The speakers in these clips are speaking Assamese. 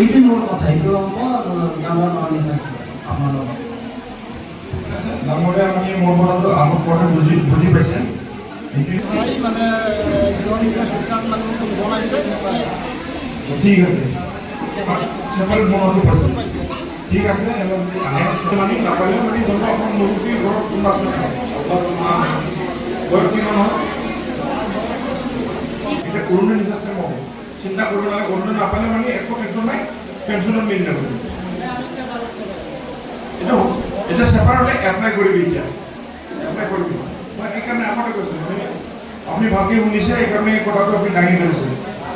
এইটোৱে মোৰ কথা, এইটো ডাঙৰ মানুহ থাকে আপোনাৰ লগত ডাঙৰীয়া আপুনি মোৰ কথাটো আগত পঢ়ে বুজি পাইছে মানে বনাইছে ঠিক আছে চেপাৰেট বনোৱাটো পাইছে ঠিক আছে আমি নাপালে মানে ধৰক আপোনাৰ মুৰ্গী ঘৰত কোনোবা আছে ঘৰত কিমান হয় এটা কৰোণা নিজা চেম হ'ব চিন্তা কৰিব নালাগে কৰোণা নাপালে মানে একো নাই পেঞ্চনত মিল নাপাব এটা চেপাৰেট এপ্লাই কৰিবি এতিয়া এপ্লাই কৰিবি মই সেইকাৰণে আগতে কৈছিলোঁ আপুনি ভালকৈ শুনিছে সেইকাৰণে কথাটো আপুনি দাঙি ধৰিছে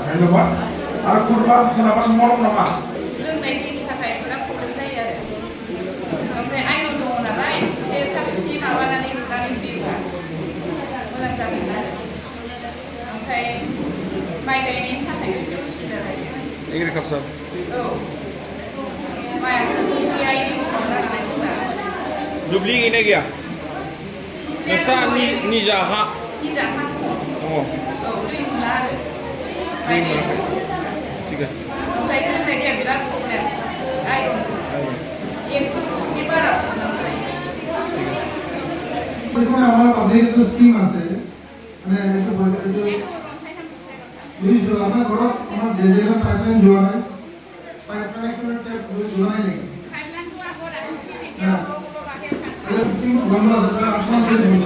ধন্যবাদ আৰু কোনোবা চিনাবাচোন মৰম নামা लोंनायनि थाखाय बिराद प्रब्लेम जायो आरो ओमफ्राय आयरन दङ नालाय एसे साबसिन माबानानै रुनानै होयोब्ला मोजां जागोन आरो ओमफ्राय माइ गायनायनि थाखाय एसे उसुबिदा जायो एग्रिकालचार औ माइआथ' दुब्लिया इरिगेसन नालाय जोंना दुब्लि गैना गैया नोंस्रा निजा हा निजा हा दङ औ दै मोना आरो माइ गायनाय थिग আছে ओमफ्राय लोंनायनिया बिराद प्रब्लेम आयरन 100 बारा प्रब्लेम जायो আমাৰ পাব্লিক এইটো স্কিম আছে মানে এইটো বুজিছোঁ আপোনাৰ ঘৰত আমাৰ জেজেৰ পাইপলাইন যোৱা নাই পাইপ কানেকশ্যনৰ টেপ যোৱা নাই নেকি স্কিম বন্ধ আছে আপোনাৰ বন্ধ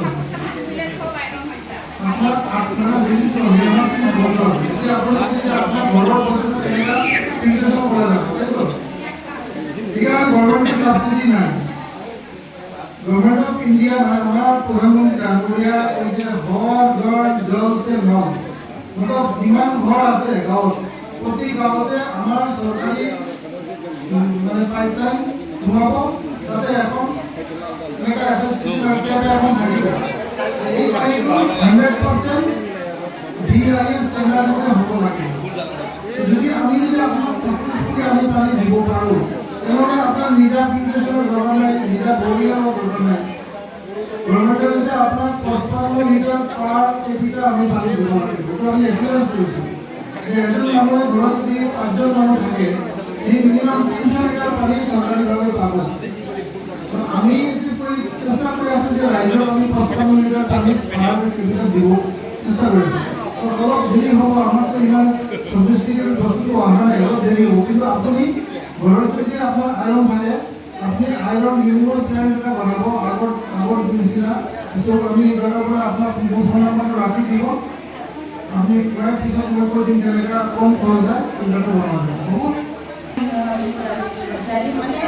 আপনাৰ আপনাৰা বুঝিছো আমাৰ স্কিম বন্ধ আছে এতিয়া আপোনাৰ যে আপোনাৰ ঘৰৰ বস্তুটো কেনেকা ফিল্টাৰেশ্যন কৰা যাব তাই তো এখানে গভর্নমেন্ট সাবসিডি নাই गवर्नमेंट ऑफ इंडिया हमारा प्रधानमंत्री डांगरिया এই যে হর ঘর জল সে নল मतलब যিমান ঘর আছে গাঁৱত প্ৰতি গাঁৱতে আমাৰ সরকারি মানে পাইপলাইন ঘুমাব তাতে এখন এনেকা একটা সিস্টেম এখন থাকিব এই পাইপটো 100% ডিআইএস স্ট্যান্ডার্ড মতে হ'ব লাগে যদি আমি আপনার সাকসেসফুলি আমি পানি দিব পাৰো এনেহলে আপনার নিজা ফিল্টারেশনের দরকার নাই নিজা বোরিংয়েরও দরকার নাই গভর্নমেন্টে হচ্ছে আপনার 55 লিটার পার কেপিটা আমি পানি দিব লাগে ওটা আমি এক্সপিরিয়েন্স করেছি যে একজন মানুষের ঘৰত যদি 5 জন মানুষ থাকে এই মিনিমাম 300 লিটার পানি সরকারিভাবে পাবো আমি যে চেষ্টা করে আছি যে রাজ্যত আমি 55 লিটার পানি পার কেপিটা দিব চেষ্টা করেছি তো অলপ দেরি হ'ব আমার তো ইমান সফিস্টিকেটেড বস্তুটো অহা নাই অলপ দেরি হ'ব কিন্তু আপুনি ঘৰত যদি আপনার আয়রন থাকে আপনি আয়রন রিমুভাল প্ল্যান্ট এটা বানাবো আগর নিচিনা পিছত আমি দরকার পড়ে আপনার ফোন নাম্বারটা রাখি দিব আপনি কয়েক পিছত মই কৈ দিম কেনেকা কম খরচে ফিল্টারটা বানানো যায় হ'ব माने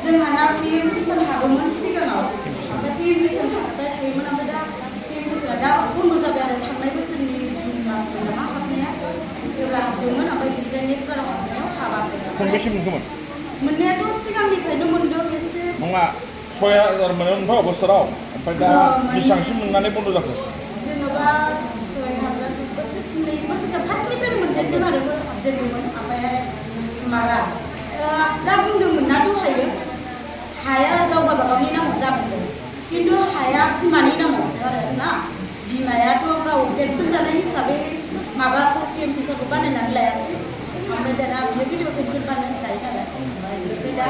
जोंहा पिएम किसान हागौमोन सिगाङाव ओमफ्राय पिएम किसान हाबबाय थायोमोन ओमफ्राय दा पिएम किसाना दा बन्द जाबाय आरो थांनाय बोसोरनि जुन मासमोन नामा हाबनाया जेब्ला हाबदोंमोन ओमफ्राय बिनिफ्राय नेक्स्ट बाराव हाबनायाव हाबाखै खनबेसे मोनखोमोन मोननायाथ' सिगांनिफ्रायनो मोनदों एसे नङा 6000 मोनोमोनथ' बोसोराव ओमफ्राय दा बेसेबांसिम मोननानै बन्द जाखो जेन'बा 6000 बोसोरनै बोसोरथाम फार्स्टनिफ्रायनो मोनजेनदों आरो हाबजेनदोंमोन ओमफ्राय माबा दा बुंदोंमोन ना दहायो हाया गाव गावबागावनि नामाव जाबोदों खिन्थु हाया बिमानि नामावसो आरो ना बिमायाथ' गाव पेन्सन जानाय हिसाबै माबाखौ पिएम किसानखौ बानायनानै लायासै ओमफ्राय दाना बियो भिडिअ पेन्सन बानायनानै जायो नालाय ओमफ्राय दा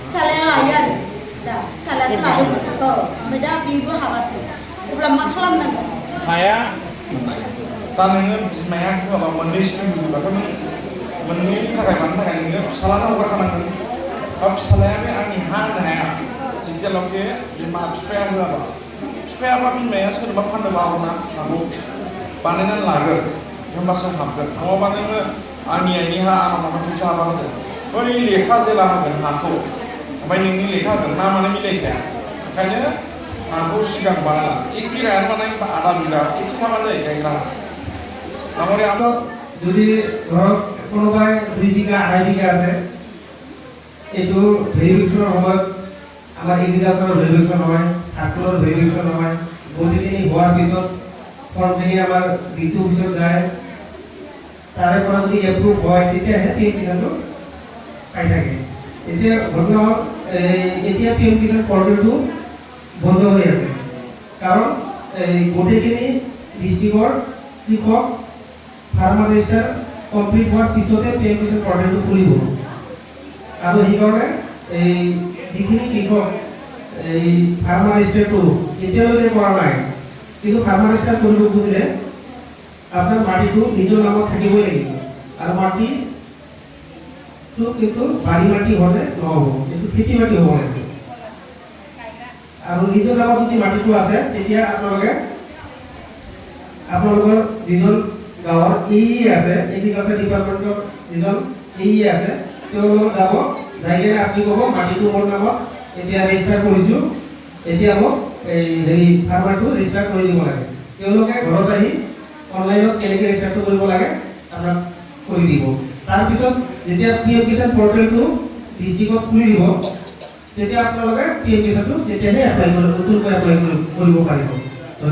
फिसालाया लायो आरो दा फिसालायासो लादोंमोन औ ओमफ्राय दा बेबो हाबासै अब्ला मा खालामनांगौ हाया दा नोङो बिमाया होआबा मोननै स्किम होयोबाथ' नों मोननैनि थाखाय मानो थाखाय नोङो फिसालानो हगारखानांगोन बा फिसालाया बे आंनि हा होनो हाया जेब्लाखि बिमा बिफाया होआबा बिफायाबा बिमाया सोरबा फाननोबा हरनो हागौ बानायनानै लागोन होमबासो हाबगोन नङाबा नोङो आंनि हा आंनाव माबा फैसा हाबा होदों बै लेखा जेला होगोन हाखौ ओमफ्राय नोंनि लेखा होगोन ना माने मिलायखाया ओंखायनो हाखौ सिगां बानायला 1 बिघायानो बानाय आधा बिघा एसे थाबानो जायो गायग्रा তারপরে আমরা যদি ধৰক কোনোবাই 2 বিঘা 2.5 বিঘা আছে এইটো ভেৰিফিকেশ্যনৰ সময়ত আমাৰ এগ্ৰিকালচাৰৰ ভেৰিফিকেশ্যন হয় সাৰ্কুলাৰ ভেৰিফিকেশ্যন হয় গোটেইখিনি হোৱাৰ পিছত ফৰ্মখিনি আমাৰ ডিসি অফিচত যায় তাৰে পৰা যদি এপ্ৰুভ হয় তেতিয়াহে পিএম কিষাণটো পাই থাকে এতিয়া ঘটনা হ'ল এতিয়া পিএম কিষাণ পৰ্টেলটো বন্ধ হৈ আছে কাৰণ গোটেইখিনি ডিষ্ট্ৰিক্টৰ কৃষক ফাৰ্মাৰ ৰেজিষ্টাৰ কমপ্লিট হোৱাৰ পিছতে পিএম কিষাণ পৰ্টেলটো খুলিব আৰু সেইকাৰণে এই যিখিনি কৃষক এই ফাৰ্মাৰ ৰেজিষ্টাৰটো এতিয়ালৈকে কৰা নাই, কিন্তু ফাৰ্মাৰ ৰেজিষ্টাৰ কৰিব খুজিলে আপোনাৰ মাটিটো নিজৰ নামত থাকিবই লাগিব। আৰু মাটিটো কিন্তু বাৰী মাটি হ'লে নহ'ব, কিন্তু খেতি মাটি হ'ব লাগিব। আৰু নিজৰ নামত যদি মাটিটো আছে তেতিয়া আপোনালোকৰ যিজন গাঁৱৰ আছে, এগ্ৰিকালচাৰ ডিপাৰ্টমেণ্টৰ যিজন আছে, তেওঁৰ লগত যাব, যাই কিনে আপুনি ক'ব মাটিটো মোৰ নামত এতিয়া ৰেজিষ্টাৰ কৰিছোঁ, এতিয়া মোক এই ফাৰ্মাৰটো ৰেজিষ্টাৰ কৰি দিব লাগে। তেওঁলোকে ঘৰত আহি অনলাইনত কেনেকৈ ৰেজিষ্টাৰটো কৰিব লাগে আপোনাক কৰি দিব। তাৰপিছত যেতিয়া PM কিষাণ পৰ্টেলটো ডিষ্ট্ৰিক্টত খুলি দিব, তেতিয়া আপোনালোকে PM কিষাণটো তেতিয়াহে নতুনকৈ এপ্লাই কৰিব পাৰিব।